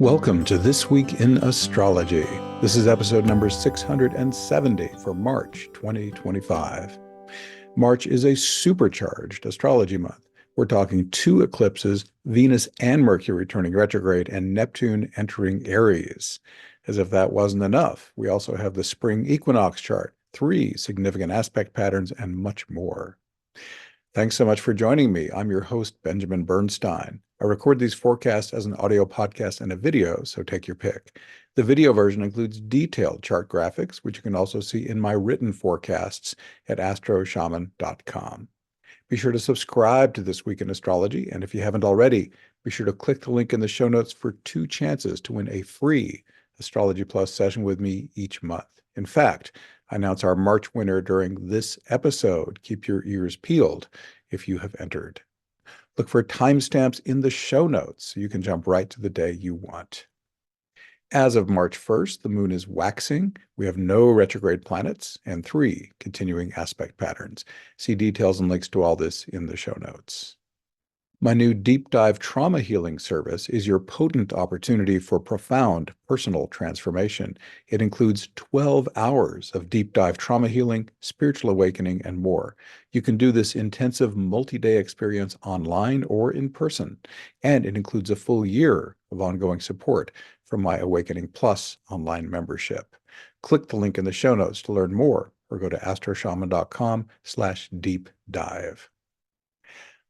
Welcome to This Week in Astrology. This is episode number 670 for March 2025. March is a supercharged astrology month. We're talking 2 eclipses, Venus and Mercury turning retrograde, and Neptune entering Aries. As if that wasn't enough, we also have the Spring Equinox chart, 3 significant aspect patterns, and much more. Thanks so much for joining me. I'm your host, Benjamin Bernstein. I record these forecasts as an audio podcast and a video, so take your pick. The video version includes detailed chart graphics, which you can also see in my written forecasts at astroshaman.com. Be sure to subscribe to This Week in Astrology, and if you haven't already, be sure to click the link in the show notes for 2 chances to win a free Astrology Plus session with me each month. In fact, I announce our March winner during this episode. Keep your ears peeled if you have entered. Look for timestamps in the show notes so you can jump right to the day you want. As of March 1st, the moon is waxing. We have no retrograde planets and 3 continuing aspect patterns. See details and links to all this in the show notes. My new deep dive trauma healing service is your potent opportunity for profound personal transformation. It includes 12 hours of deep dive trauma healing, spiritual awakening, and more. You can do this intensive multi-day experience online or in person, and it includes a full year of ongoing support from my Awakening Plus online membership. Click the link in the show notes to learn more, or go to astroshaman.com/deep dive.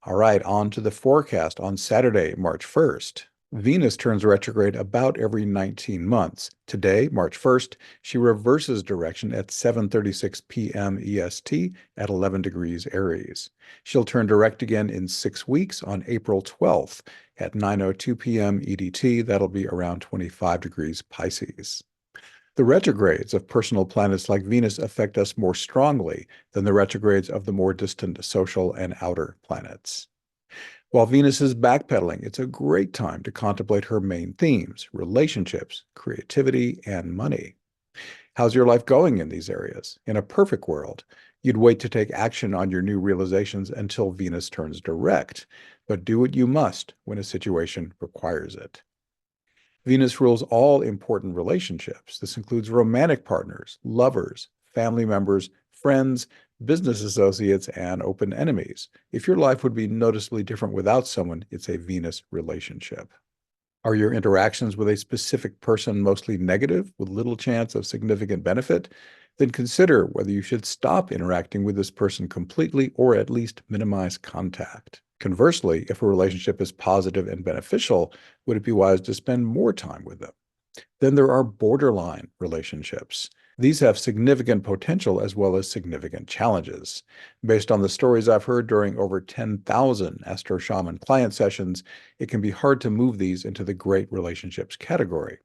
All right, on to the forecast. On Saturday, March 1st, Venus turns retrograde about every 19 months. Today, March 1st, she reverses direction at 7:36 p.m. EST at 11 degrees Aries. She'll turn direct again in 6 weeks on April 12th at 9:02 p.m. EDT. That'll be around 25 degrees Pisces. The retrogrades of personal planets like Venus affect us more strongly than the retrogrades of the more distant social and outer planets. While Venus is backpedaling, it's a great time to contemplate her main themes: relationships, creativity, and money. How's your life going in these areas? In a perfect world, you'd wait to take action on your new realizations until Venus turns direct, but do what you must when a situation requires it. Venus rules all important relationships. This includes romantic partners, lovers, family members, friends, business associates, and open enemies. If your life would be noticeably different without someone, it's a Venus relationship. Are your interactions with a specific person mostly negative, with little chance of significant benefit? Then consider whether you should stop interacting with this person completely or at least minimize contact. Conversely, if a relationship is positive and beneficial, would it be wise to spend more time with them? Then there are borderline relationships. These have significant potential as well as significant challenges. Based on the stories I've heard during over 10,000 Astro Shaman client sessions, it can be hard to move these into the great relationships category.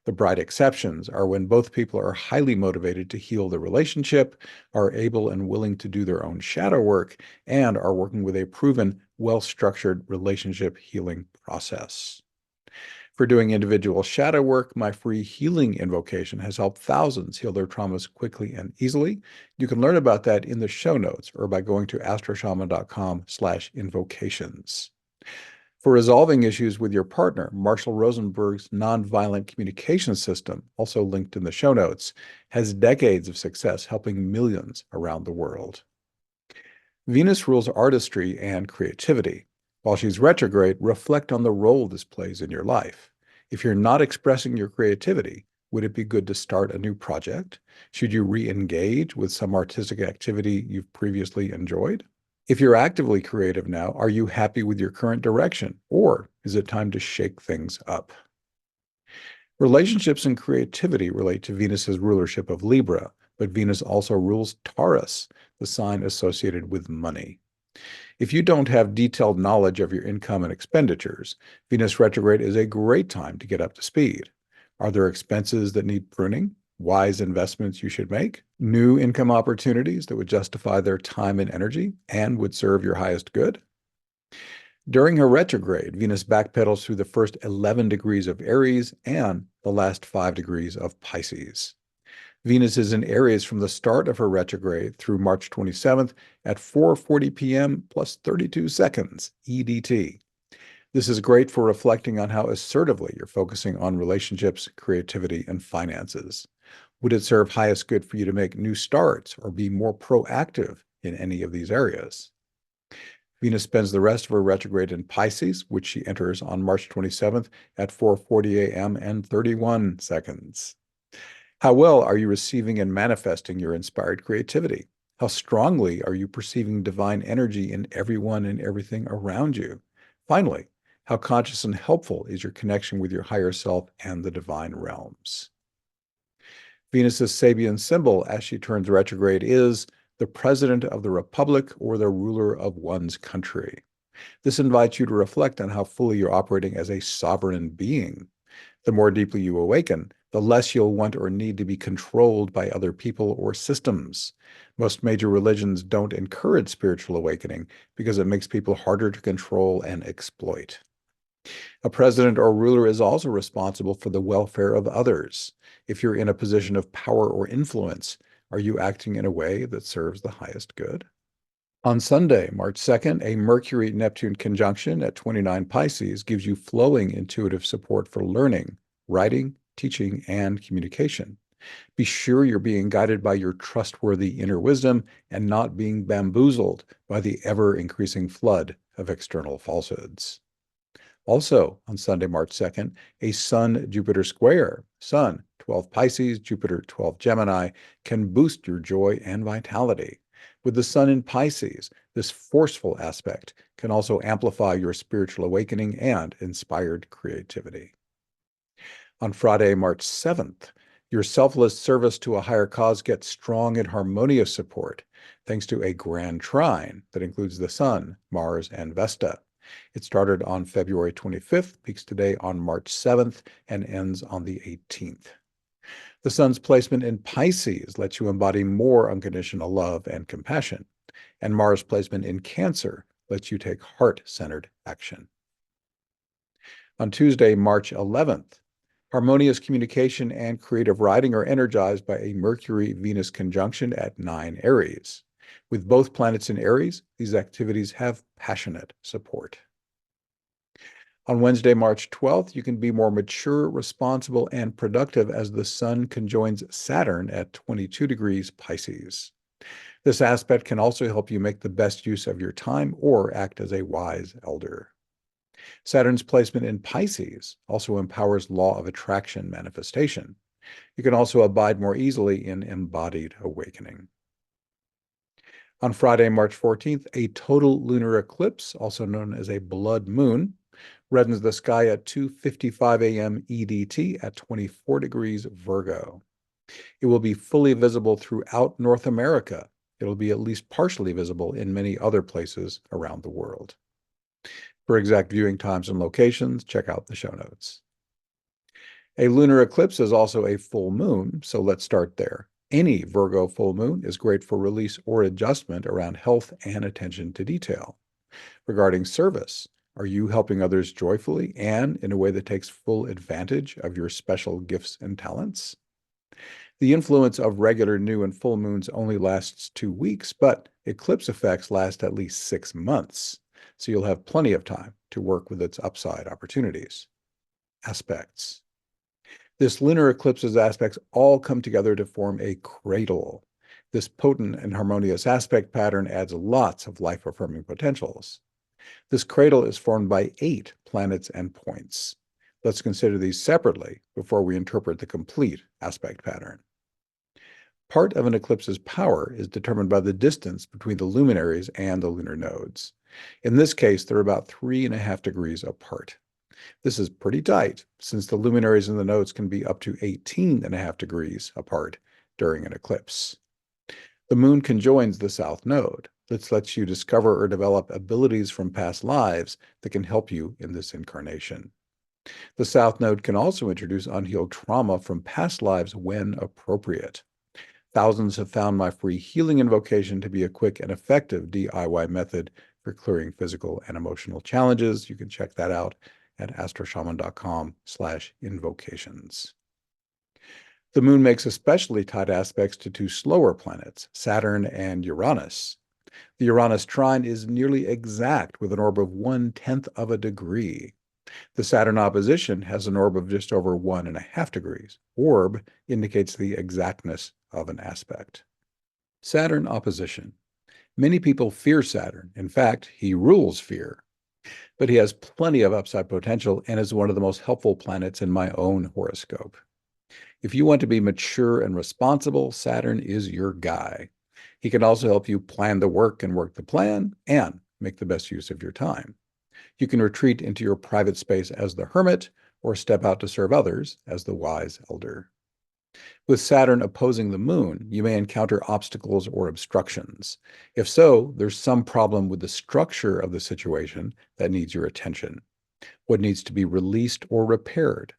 The bright exceptions are when both people are highly motivated to heal the relationship, are able and willing to do their own shadow work, and are working with a proven, well-structured relationship healing process. For doing individual shadow work, my free healing invocation has helped thousands heal their traumas quickly and easily. You can learn about that in the show notes or by going to astroshaman.com/invocations. For resolving issues with your partner, Marshall Rosenberg's nonviolent communication system, also linked in the show notes, has decades of success helping millions around the world. Venus rules artistry and creativity. While she's retrograde, reflect on the role this plays in your life. If you're not expressing your creativity, would it be good to start a new project? Should you re-engage with some artistic activity you've previously enjoyed? If you're actively creative now, are you happy with your current direction, or is it time to shake things up? Relationships and creativity relate to Venus's rulership of Libra, but Venus also rules Taurus, the sign associated with money. If you don't have detailed knowledge of your income and expenditures, Venus retrograde is a great time to get up to speed. Are there expenses that need pruning? Wise investments you should make? New income opportunities that would justify their time and energy and would serve your highest good? During her retrograde, Venus backpedals through the first 11 degrees of Aries and the last 5 degrees of Pisces. Venus is in Aries from the start of her retrograde through March 27th at 4:40 p.m. plus 32 seconds EDT. This is great for reflecting on how assertively you're focusing on relationships, creativity, and finances. Would it serve highest good for you to make new starts or be more proactive in any of these areas? Venus spends the rest of her retrograde in Pisces, which she enters on March 27th at 4:40 a.m. and 31 seconds. How well are you receiving and manifesting your inspired creativity? How strongly are you perceiving divine energy in everyone and everything around you? Finally, how conscious and helpful is your connection with your higher self and the divine realms? Venus's Sabian symbol as she turns retrograde is the president of the republic or the ruler of one's country. This invites you to reflect on how fully you're operating as a sovereign being. The more deeply you awaken, the less you'll want or need to be controlled by other people or systems. Most major religions don't encourage spiritual awakening because it makes people harder to control and exploit. A president or ruler is also responsible for the welfare of others. If you're in a position of power or influence, are you acting in a way that serves the highest good? On Sunday, March 2nd, a Mercury Neptune conjunction at 29 Pisces gives you flowing intuitive support for learning, writing, teaching, and communication. Be sure you're being guided by your trustworthy inner wisdom and not being bamboozled by the ever-increasing flood of external falsehoods. Also, on Sunday, March 2nd, a Sun-Jupiter square, Sun, 12 Pisces, Jupiter, 12 Gemini, can boost your joy and vitality. With the Sun in Pisces, this forceful aspect can also amplify your spiritual awakening and inspired creativity. On Friday, March 7th, your selfless service to a higher cause gets strong and harmonious support, thanks to a grand trine that includes the Sun, Mars, and Vesta. It started on February 25th, peaks today on March 7th, and ends on the 18th. The Sun's placement in Pisces lets you embody more unconditional love and compassion, and Mars' placement in Cancer lets you take heart-centered action. On Tuesday, March 11th, harmonious communication and creative writing are energized by a Mercury-Venus conjunction at 9 Aries. With both planets in Aries, these activities have passionate support. On Wednesday, March 12th, you can be more mature, responsible, and productive as the Sun conjoins Saturn at 22 degrees Pisces. This aspect can also help you make the best use of your time or act as a wise elder. Saturn's placement in Pisces also empowers law of attraction manifestation. You can also abide more easily in embodied awakening. On Friday, March 14th, a total lunar eclipse, also known as a blood moon, reddens the sky at 2:55 a.m. EDT at 24 degrees Virgo. It will be fully visible throughout North America. It'll be at least partially visible in many other places around the world. For exact viewing times and locations, check out the show notes. A lunar eclipse is also a full moon, so let's start there. Any Virgo full moon is great for release or adjustment around health and attention to detail. Regarding service, are you helping others joyfully and in a way that takes full advantage of your special gifts and talents? The influence of regular new and full moons only lasts 2 weeks, but eclipse effects last at least 6 months, so you'll have plenty of time to work with its upside opportunities. Aspects. This lunar eclipse's aspects all come together to form a cradle. This potent and harmonious aspect pattern adds lots of life-affirming potentials. This cradle is formed by 8 planets and points. Let's consider these separately before we interpret the complete aspect pattern. Part of an eclipse's power is determined by the distance between the luminaries and the lunar nodes. In this case, they're about 3.5 degrees apart. This is pretty tight, since the luminaries and the nodes can be up to 18.5 degrees apart during an eclipse. The moon conjoins the south node. This lets you discover or develop abilities from past lives that can help you in this incarnation. The south node can also introduce unhealed trauma from past lives when appropriate. Thousands have found my free healing invocation to be a quick and effective DIY method for clearing physical and emotional challenges. You can check that out at astroshaman.com/invocations. The moon makes especially tight aspects to 2 slower planets, Saturn and Uranus. The Uranus trine is nearly exact with an orb of 1/10 of a degree. The Saturn opposition has an orb of just over 1.5 degrees. Orb indicates the exactness of an aspect. Saturn opposition. Many people fear Saturn. In fact, he rules fear. But he has plenty of upside potential and is one of the most helpful planets in my own horoscope. If you want to be mature and responsible, Saturn is your guy. He can also help you plan the work and work the plan and make the best use of your time. You can retreat into your private space as the hermit or step out to serve others as the wise elder. With Saturn opposing the moon, you may encounter obstacles or obstructions. If so, there's some problem with the structure of the situation that needs your attention. What needs to be released or repaired?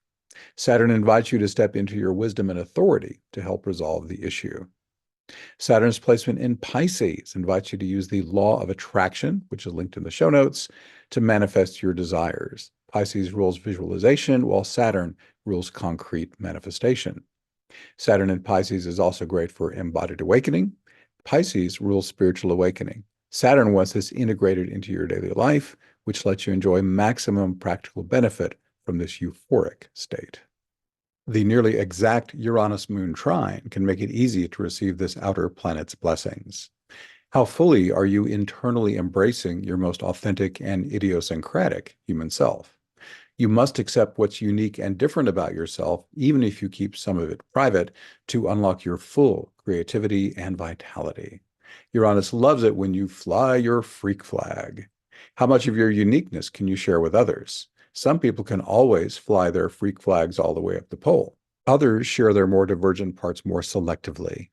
Saturn invites you to step into your wisdom and authority to help resolve the issue. Saturn's placement in Pisces invites you to use the law of attraction, which is linked in the show notes, to manifest your desires. Pisces rules visualization, while Saturn rules concrete manifestation. Saturn in Pisces is also great for embodied awakening. Pisces rules spiritual awakening. Saturn wants this integrated into your daily life, which lets you enjoy maximum practical benefit from this euphoric state. The nearly exact Uranus-Moon trine can make it easy to receive this outer planet's blessings. How fully are you internally embracing your most authentic and idiosyncratic human self? You must accept what's unique and different about yourself, even if you keep some of it private, to unlock your full creativity and vitality. Uranus loves it when you fly your freak flag. How much of your uniqueness can you share with others? Some people can always fly their freak flags all the way up the pole. Others share their more divergent parts more selectively.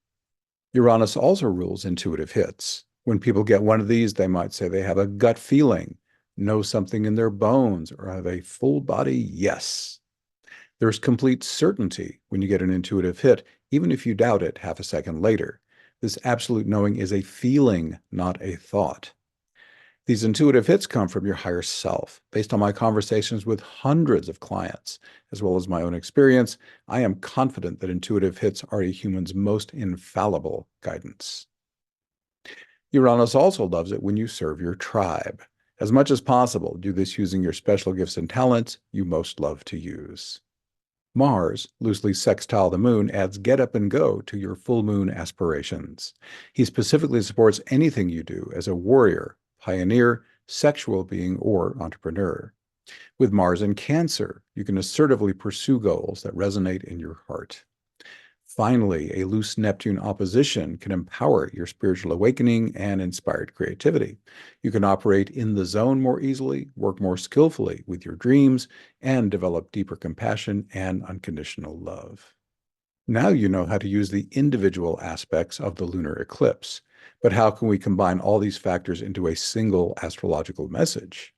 Uranus also rules intuitive hits. When people get one of these, they might say they have a gut feeling, know something in their bones, or have a full body yes. There's complete certainty when you get an intuitive hit, even if you doubt it half a second later. This absolute knowing is a feeling, not a thought. These intuitive hits come from your higher self. Based on my conversations with hundreds of clients, as well as my own experience, I am confident that intuitive hits are a human's most infallible guidance. Uranus also loves it when you serve your tribe. As much as possible, do this using your special gifts and talents you most love to use. Mars, loosely sextile the moon, adds get up and go to your full moon aspirations. He specifically supports anything you do as a warrior, pioneer, sexual being, or entrepreneur. With Mars in Cancer, you can assertively pursue goals that resonate in your heart. Finally, a loose Neptune opposition can empower your spiritual awakening and inspired creativity. You can operate in the zone more easily, work more skillfully with your dreams, and develop deeper compassion and unconditional love. Now you know how to use the individual aspects of the lunar eclipse, but how can we combine all these factors into a single astrological message?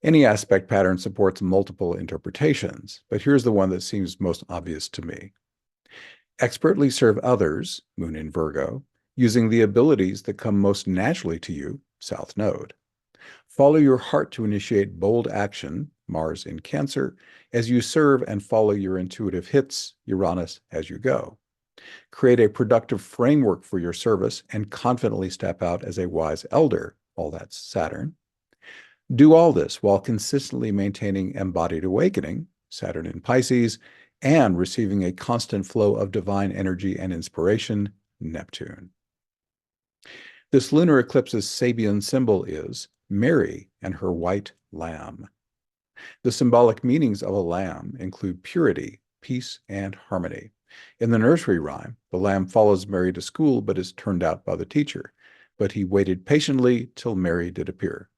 Any aspect pattern supports multiple interpretations, but here's the one that seems most obvious to me. Expertly serve others, moon in Virgo, using the abilities that come most naturally to you, South Node. Follow your heart to initiate bold action, Mars in Cancer, as you serve and follow your intuitive hits, Uranus, as you go. Create a productive framework for your service and confidently step out as a wise elder, all that's Saturn. Do all this while consistently maintaining embodied awakening, Saturn in Pisces, and receiving a constant flow of divine energy and inspiration, Neptune. This lunar eclipse's Sabian symbol is Mary and her white lamb. The symbolic meanings of a lamb include purity, peace, and harmony. In the nursery rhyme, the lamb follows Mary to school but is turned out by the teacher. But he waited patiently till Mary did appear.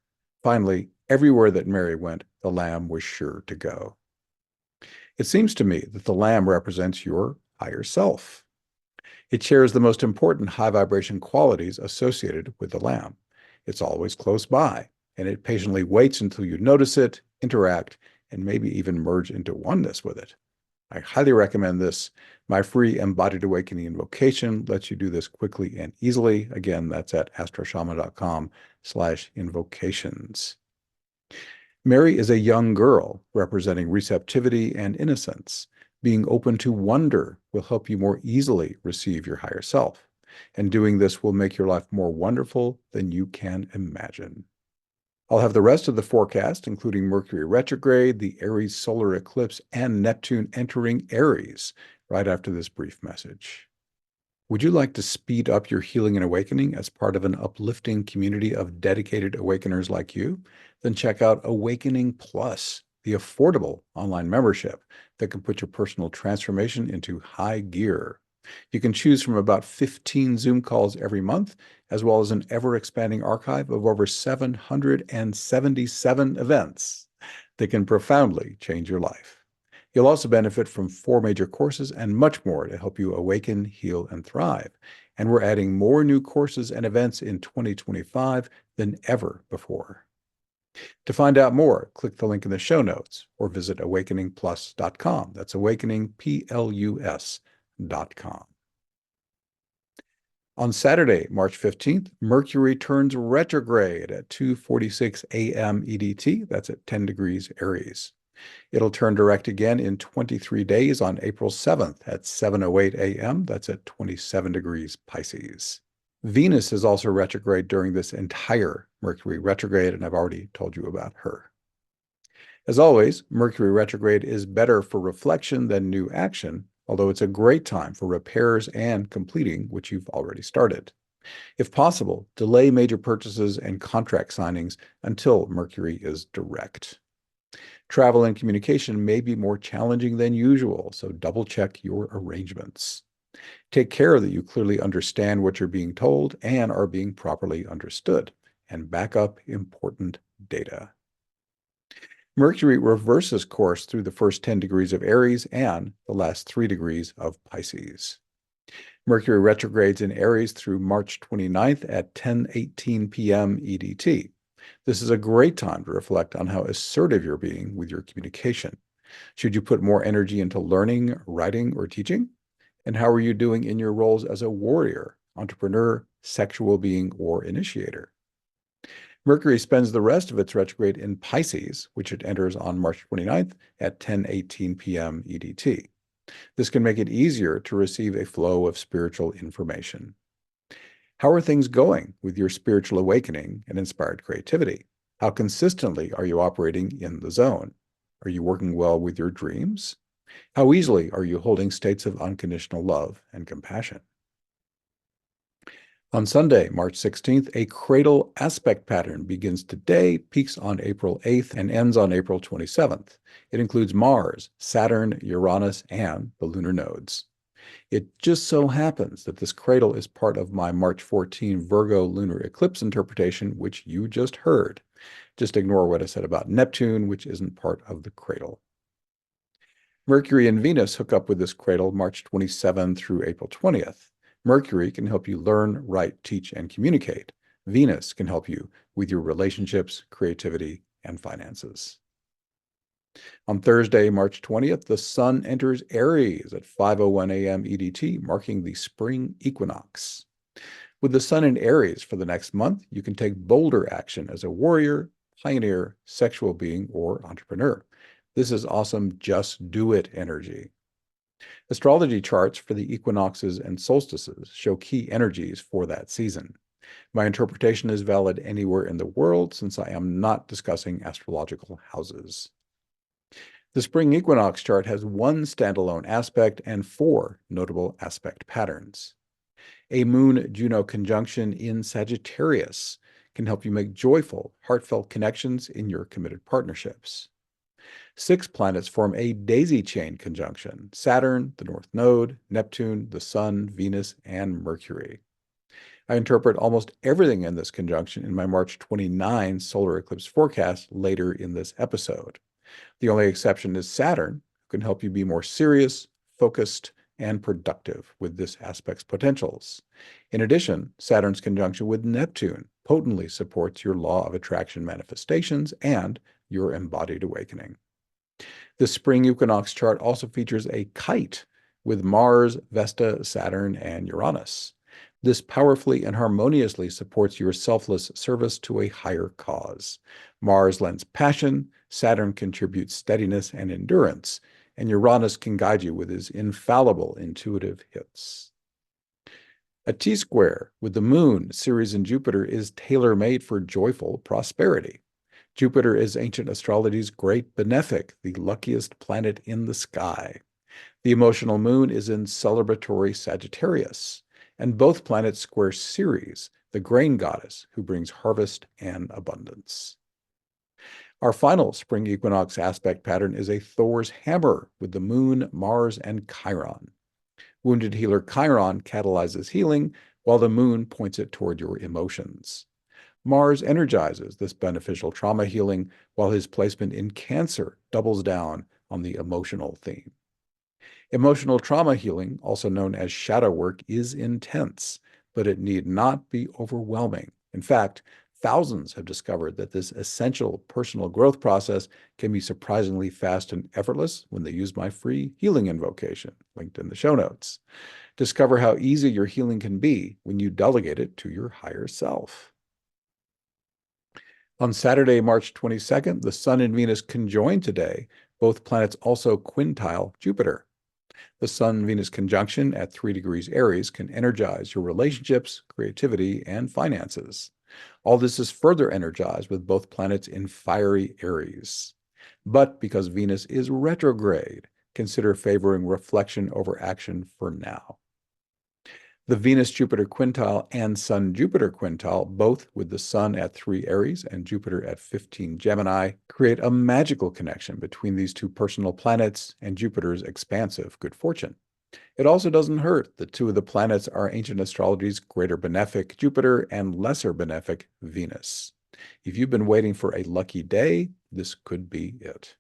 Finally, everywhere that Mary went, the lamb was sure to go. It seems to me that the lamb represents your higher self. It shares the most important high vibration qualities associated with the lamb. It's always close by, and it patiently waits until you notice it, interact, and maybe even merge into oneness with it. I highly recommend this. My free Embodied Awakening Invocation lets you do this quickly and easily. Again, that's at astroshama.com/invocations. Mary is a young girl representing receptivity and innocence. Being open to wonder will help you more easily receive your higher self. And doing this will make your life more wonderful than you can imagine. I'll have the rest of the forecast, including Mercury retrograde, the Aries solar eclipse, and Neptune entering Aries, right after this brief message. Would you like to speed up your healing and awakening as part of an uplifting community of dedicated awakeners like you? Then check out Awakening Plus, the affordable online membership that can put your personal transformation into high gear. You can choose from about 15 Zoom calls every month, as well as an ever-expanding archive of over 777 events that can profoundly change your life. You'll also benefit from 4 major courses and much more to help you awaken, heal, and thrive. And we're adding more new courses and events in 2025 than ever before. To find out more, click the link in the show notes or visit awakeningplus.com. That's awakeningplus.com. On Saturday, March 15th, Mercury turns retrograde at 2:46 a.m. EDT. That's at 10 degrees Aries. It'll turn direct again in 23 days on April 7th at 7:08 a.m. That's at 27 degrees Pisces. Venus is also retrograde during this entire Mercury retrograde, and I've already told you about her. As always, Mercury retrograde is better for reflection than new action, although it's a great time for repairs and completing what you've already started. If possible, delay major purchases and contract signings until Mercury is direct. Travel and communication may be more challenging than usual, so double-check your arrangements. Take care that you clearly understand what you're being told and are being properly understood, and back up important data. Mercury reverses course through the first 10 degrees of Aries and the last 3 degrees of Pisces. Mercury retrogrades in Aries through March 29th at 10:18 p.m. EDT. This is a great time to reflect on how assertive you're being with your communication. Should you put more energy into learning, writing, or teaching? And how are you doing in your roles as a warrior, entrepreneur, sexual being, or initiator? Mercury spends the rest of its retrograde in Pisces, which it enters on March 29th at 10:18 p.m. EDT. This can make it easier to receive a flow of spiritual information. How are things going with your spiritual awakening and inspired creativity? How consistently are you operating in the zone? Are you working well with your dreams? How easily are you holding states of unconditional love and compassion? On Sunday, March 16th, a cradle aspect pattern begins today, peaks on April 8th, and ends on April 27th. It includes Mars, Saturn, Uranus, and the lunar nodes. It just so happens that this cradle is part of my March 14 Virgo lunar eclipse interpretation, which you just heard. Just ignore what I said about Neptune, which isn't part of the cradle. Mercury and Venus hook up with this cradle March 27 through April 20th. Mercury can help you learn, write, teach, and communicate. Venus can help you with your relationships, creativity, and finances. On Thursday, March 20th, the Sun enters Aries at 5:01 a.m. EDT, marking the Spring Equinox. With the Sun in Aries for the next month, you can take bolder action as a warrior, pioneer, sexual being, or entrepreneur. This is awesome just do it energy. Astrology charts for the equinoxes and solstices show key energies for that season. My interpretation is valid anywhere in the world since I am not discussing astrological houses. The spring equinox chart has 1 standalone aspect and 4 notable aspect patterns. A Moon-Juno conjunction in Sagittarius can help you make joyful, heartfelt connections in your committed partnerships. 6 planets form a daisy chain conjunction: Saturn, the North Node, Neptune, the Sun, Venus, and Mercury. I interpret almost everything in this conjunction in my March 29 solar eclipse forecast later in this episode. The only exception is Saturn, who can help you be more serious, focused, and productive with this aspect's potentials. In addition, Saturn's conjunction with Neptune potently supports your law of attraction manifestations and your embodied awakening. The spring equinox chart also features a kite with Mars, Vesta, Saturn, and Uranus. This powerfully and harmoniously supports your selfless service to a higher cause. Mars lends passion, Saturn contributes steadiness and endurance, and Uranus can guide you with his infallible intuitive hits. A T-square with the Moon, Ceres, and Jupiter is tailor-made for joyful prosperity. Jupiter is ancient astrology's great benefic, the luckiest planet in the sky. The emotional moon is in celebratory Sagittarius, and both planets square Ceres, the grain goddess who brings harvest and abundance. Our final spring equinox aspect pattern is a Thor's hammer with the moon, Mars, and Chiron. Wounded healer Chiron catalyzes healing, while the moon points it toward your emotions. Mars energizes this beneficial trauma healing, while his placement in Cancer doubles down on the emotional theme. Emotional trauma healing, also known as shadow work, is intense, but it need not be overwhelming. In fact, thousands have discovered that this essential personal growth process can be surprisingly fast and effortless when they use my free healing invocation, linked in the show notes. Discover how easy your healing can be when you delegate it to your higher self. On Saturday, March 22nd, the Sun and Venus conjoin today. Both planets also quintile Jupiter. The Sun-Venus conjunction at 3 degrees Aries can energize your relationships, creativity, and finances. All this is further energized with both planets in fiery Aries. But because Venus is retrograde, consider favoring reflection over action for now. The Venus-Jupiter quintile and Sun-Jupiter quintile, both with the Sun at 3 Aries and Jupiter at 15 Gemini, create a magical connection between these two personal planets and Jupiter's expansive good fortune. It also doesn't hurt that two of the planets are ancient astrology's greater benefic Jupiter and lesser benefic Venus. If you've been waiting for a lucky day, this could be it.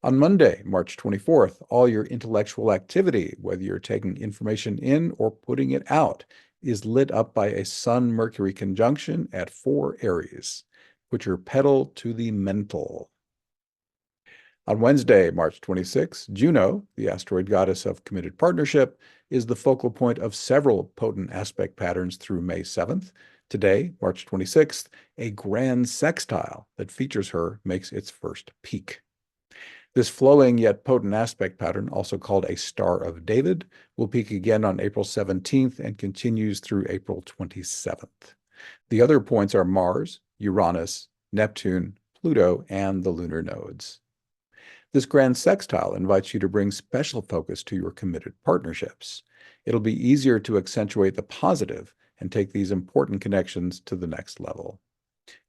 On Monday, March 24th, all your intellectual activity, whether you're taking information in or putting it out, is lit up by a Sun-Mercury conjunction at 4 Aries. Put your pedal to the mental. On Wednesday, March 26th, Juno, the asteroid goddess of committed partnership, is the focal point of several potent aspect patterns through May 7th. Today, March 26th, a grand sextile that features her makes its first peak. This flowing yet potent aspect pattern, also called a Star of David, will peak again on April 17th and continues through April 27th. The other points are Mars, Uranus, Neptune, Pluto, and the lunar nodes. This grand sextile invites you to bring special focus to your committed partnerships. It'll be easier to accentuate the positive and take these important connections to the next level.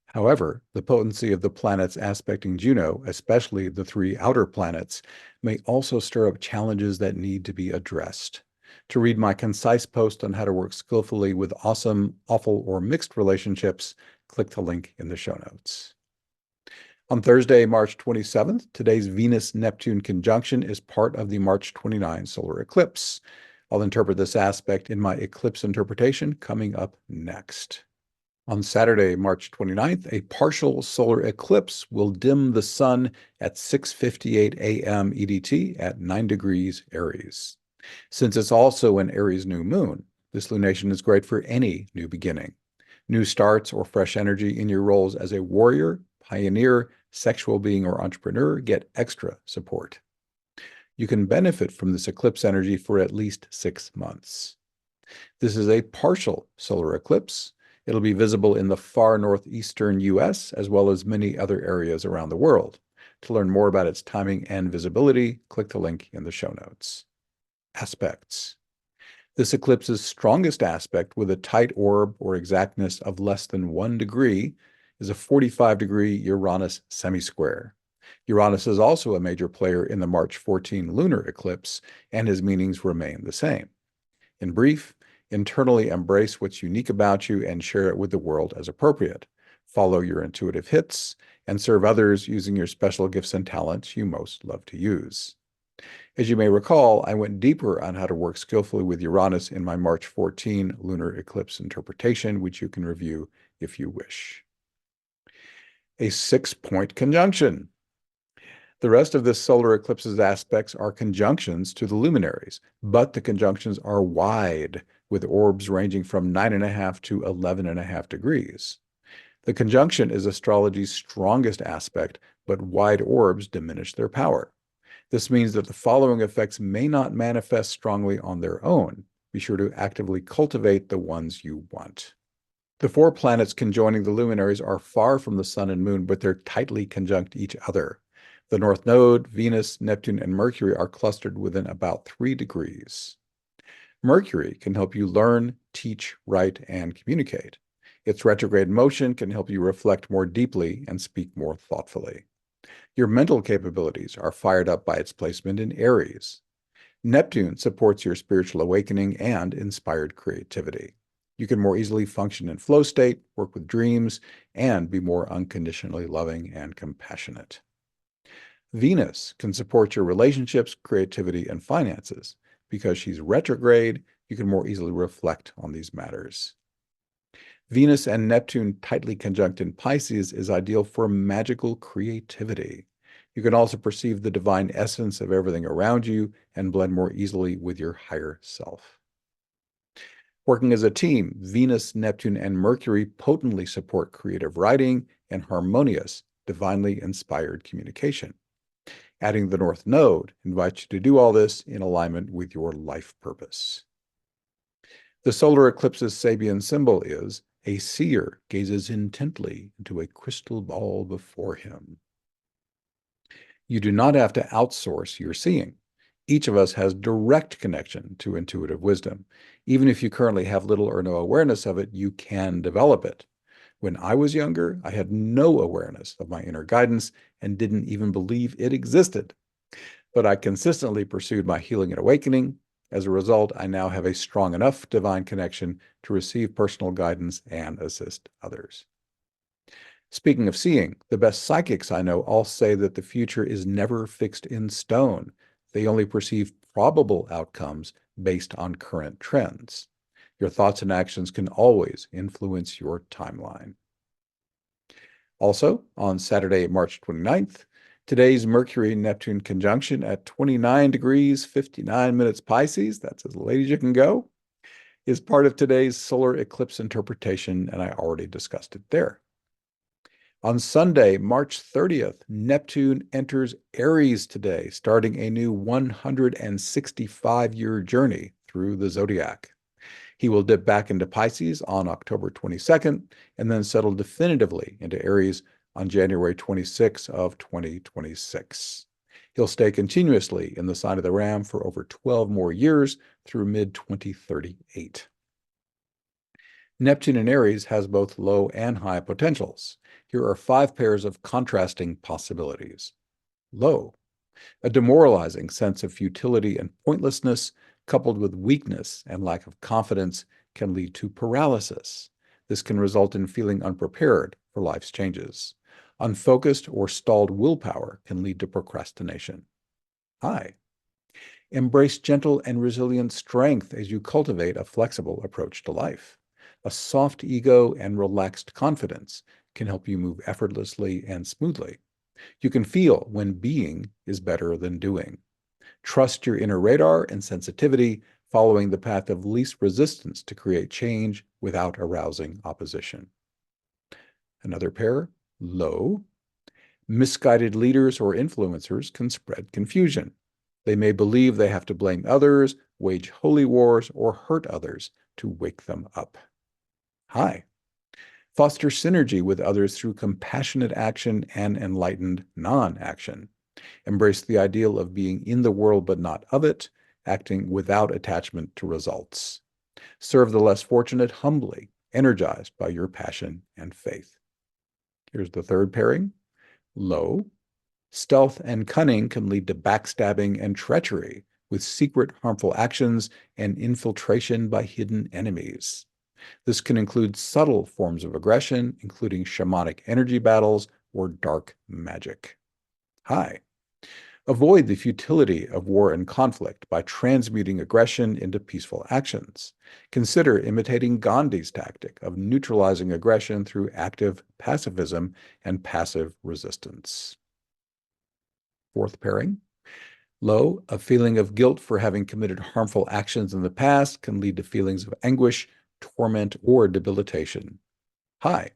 However, the potency of the planets aspecting Juno, especially the 3 outer planets, may also stir up challenges that need to be addressed. To read my concise post on how to work skillfully with awesome, awful, or mixed relationships, click the link in the show notes. On Thursday, March 27th, today's Venus-Neptune conjunction is part of the March 29 solar eclipse. I'll interpret this aspect in my eclipse interpretation coming up next. On Saturday, March 29th, a partial solar eclipse will dim the sun at 6:58 a.m. EDT at 9 degrees Aries. Since it's also an Aries new moon, this lunation is great for any new beginning. New starts or fresh energy in your roles as a warrior, pioneer, sexual being, or entrepreneur get extra support. You can benefit from this eclipse energy for at least 6 months. This is a partial solar eclipse. It'll be visible in the far northeastern U.S., as well as many other areas around the world. To learn more about its timing and visibility, click the link in the show notes. Aspects. This eclipse's strongest aspect, with a tight orb or exactness of less than 1 degree, is a 45-degree Uranus semisquare. Uranus is also a major player in the March 14 lunar eclipse, and his meanings remain the same. In brief, internally embrace what's unique about you and share it with the world as appropriate. Follow your intuitive hits and serve others using your special gifts and talents you most love to use. As you may recall, I went deeper on how to work skillfully with Uranus in my March 14 lunar eclipse interpretation, which you can review if you wish. A 6-point conjunction. The rest of this solar eclipse's aspects are conjunctions to the luminaries, but the conjunctions are wide, with orbs ranging from 9.5 to 11.5 degrees. The conjunction is astrology's strongest aspect, but wide orbs diminish their power. This means that the following effects may not manifest strongly on their own. Be sure to actively cultivate the ones you want. The 4 planets conjoining the luminaries are far from the Sun and Moon, but they're tightly conjunct each other. The North Node, Venus, Neptune, and Mercury are clustered within about 3 degrees. Mercury can help you learn, teach, write, and communicate. Its retrograde motion can help you reflect more deeply and speak more thoughtfully. Your mental capabilities are fired up by its placement in Aries. Neptune supports your spiritual awakening and inspired creativity. You can more easily function in flow state, work with dreams, and be more unconditionally loving and compassionate. Venus can support your relationships, creativity, and finances. Because she's retrograde, you can more easily reflect on these matters. Venus and Neptune tightly conjunct in Pisces is ideal for magical creativity. You can also perceive the divine essence of everything around you and blend more easily with your higher self. Working as a team, Venus, Neptune, and Mercury potently support creative writing and harmonious, divinely inspired communication. Adding the North Node invites you to do all this in alignment with your life purpose. The solar eclipse's Sabian symbol is a seer gazes intently into a crystal ball before him. You do not have to outsource your seeing. Each of us has direct connection to intuitive wisdom. Even if you currently have little or no awareness of it, you can develop it. When I was younger, I had no awareness of my inner guidance and didn't even believe it existed. But I consistently pursued my healing and awakening. As a result, I now have a strong enough divine connection to receive personal guidance and assist others. Speaking of seeing, the best psychics I know all say that the future is never fixed in stone. They only perceive probable outcomes based on current trends. Your thoughts and actions can always influence your timeline. Also, on Saturday, March 29th, today's Mercury-Neptune conjunction at 29 degrees, 59 minutes Pisces, that's as late as you can go, is part of today's solar eclipse interpretation, and I already discussed it there. On Sunday, March 30th, Neptune enters Aries today, starting a new 165-year journey through the zodiac. He will dip back into Pisces on October 22nd and then settle definitively into Aries on January 26 of 2026. He'll stay continuously in the sign of the Ram for over 12 more years through mid-2038. Neptune in Aries has both low and high potentials. Here are 5 pairs of contrasting possibilities. Low, a demoralizing sense of futility and pointlessness, coupled with weakness and lack of confidence, can lead to paralysis. This can result in feeling unprepared for life's changes. Unfocused or stalled willpower can lead to procrastination. High, embrace gentle and resilient strength as you cultivate a flexible approach to life. A soft ego and relaxed confidence can help you move effortlessly and smoothly. You can feel when being is better than doing. Trust your inner radar and sensitivity, following the path of least resistance to create change without arousing opposition. Another pair, low. Misguided leaders or influencers can spread confusion. They may believe they have to blame others, wage holy wars, or hurt others to wake them up. High. Foster synergy with others through compassionate action and enlightened non-action. Embrace the ideal of being in the world but not of it, acting without attachment to results. Serve the less fortunate humbly, energized by your passion and faith. Here's the third pairing. Low. Stealth and cunning can lead to backstabbing and treachery, with secret harmful actions and infiltration by hidden enemies. This can include subtle forms of aggression, including shamanic energy battles or dark magic. High. Avoid the futility of war and conflict by transmuting aggression into peaceful actions. Consider imitating Gandhi's tactic of neutralizing aggression through active pacifism and passive resistance. Fourth pairing. Low, a feeling of guilt for having committed harmful actions in the past can lead to feelings of anguish, torment, or debilitation. High,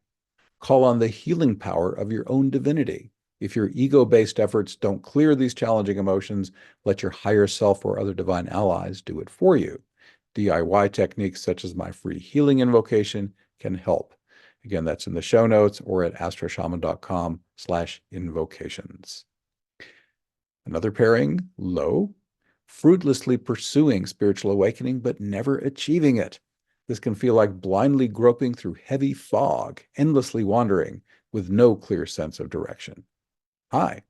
call on the healing power of your own divinity. If your ego-based efforts don't clear these challenging emotions, let your higher self or other divine allies do it for you. DIY techniques such as my free healing invocation can help. Again, that's in the show notes or at astroshaman.com/invocations. Another pairing, low, fruitlessly pursuing spiritual awakening but never achieving it. This can feel like blindly groping through heavy fog, endlessly wandering with no clear sense of direction. High,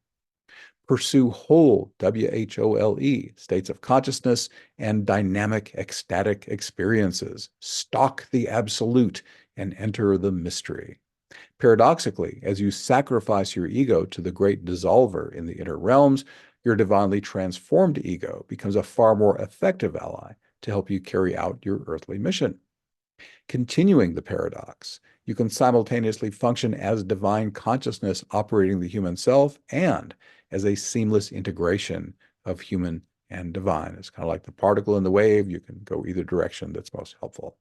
pursue whole, WHOLE, states of consciousness and dynamic, ecstatic experiences. Stalk the absolute and enter the mystery. Paradoxically, as you sacrifice your ego to the great dissolver in the inner realms, your divinely transformed ego becomes a far more effective ally to help you carry out your earthly mission. Continuing the paradox, you can simultaneously function as divine consciousness operating the human self and as a seamless integration of human and divine. It's kind of like the particle and the wave. You can go either direction that's most helpful.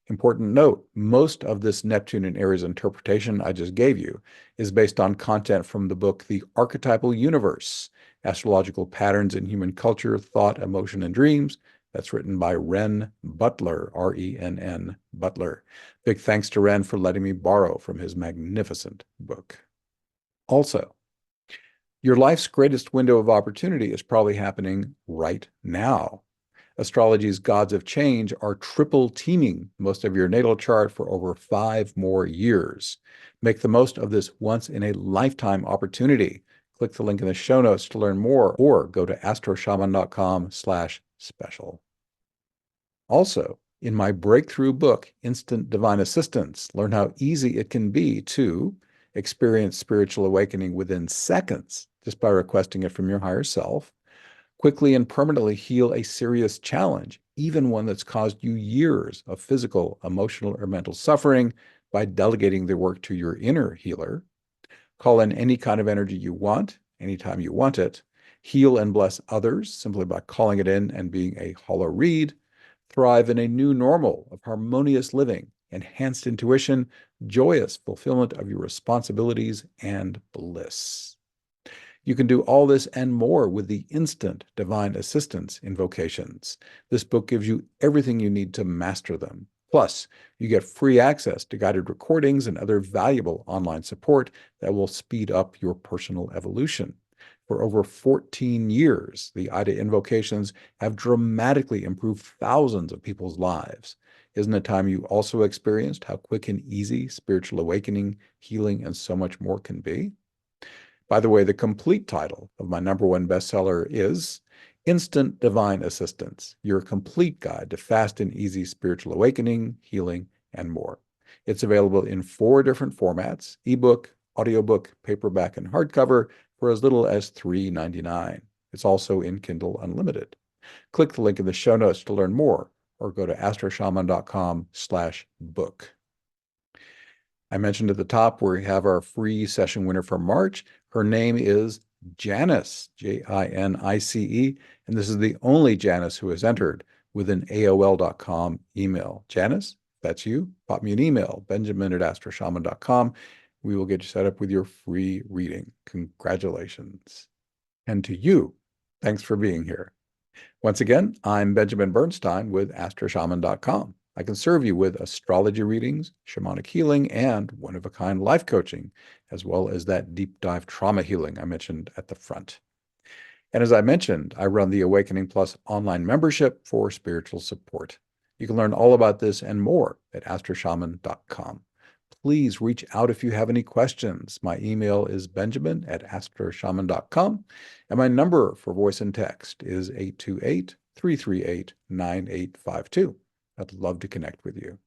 Important note, most of this Neptune and Aries interpretation I just gave you is based on content from the book The Archetypal Universe, Astrological Patterns in Human Culture, Thought, Emotion, and Dreams. That's written by Ren Butler, R-E-N-N, Butler. Big thanks to Ren for letting me borrow from his magnificent book. Also, your life's greatest window of opportunity is probably happening right now. Astrology's gods of change are triple teaming most of your natal chart for over 5 more years. Make the most of this once-in-a-lifetime opportunity. Click the link in the show notes to learn more or go to astroshaman.com/special. Also, in my breakthrough book, Instant Divine Assistance, learn how easy it can be to experience spiritual awakening within seconds just by requesting it from your higher self, quickly and permanently heal a serious challenge, even one that's caused you years of physical, emotional, or mental suffering by delegating the work to your inner healer. Call in any kind of energy you want, anytime you want it. Heal and bless others simply by calling it in and being a hollow reed. Thrive in a new normal of harmonious living, enhanced intuition, joyous fulfillment of your responsibilities, and bliss. You can do all this and more with the Instant Divine Assistance invocations. This book gives you everything you need to master them. Plus, you get free access to guided recordings and other valuable online support that will speed up your personal evolution. For over 14 years, the IDA invocations have dramatically improved thousands of people's lives. Isn't it time you also experienced how quick and easy spiritual awakening, healing, and so much more can be? By the way, the complete title of my #1 bestseller is Instant Divine Assistance, your complete guide to fast and easy spiritual awakening, healing, and more. It's available in 4 different formats: ebook, audiobook, paperback, and hardcover for as little as $3.99. It's also in Kindle Unlimited. Click the link in the show notes to learn more or go to astroshaman.com/book. I mentioned at the top we have our free session winner for March. Her name is Janice, Janice, and this is the only Janice who has entered with an AOL.com email. Janice, that's you. Pop me an email, benjamin@astroshaman.com. We will get you set up with your free reading. Congratulations. And to you, thanks for being here. Once again, I'm Benjamin Bernstein with astroshaman.com. I can serve you with astrology readings, shamanic healing, and one-of-a-kind life coaching, as well as that deep dive trauma healing I mentioned at the front. And as I mentioned, I run the Awakening Plus online membership for spiritual support. You can learn all about this and more at astroshaman.com. Please reach out if you have any questions. My email is benjamin@astroshaman.com, and my number for voice and text is 828-338-9852. I'd love to connect with you.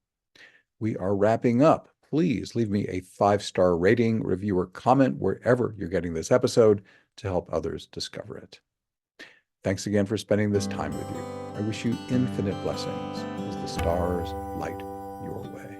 We are wrapping up. Please leave me a 5-star rating, review, or comment wherever you're getting this episode to help others discover it. Thanks again for spending this time with you. I wish you infinite blessings as the stars light your way.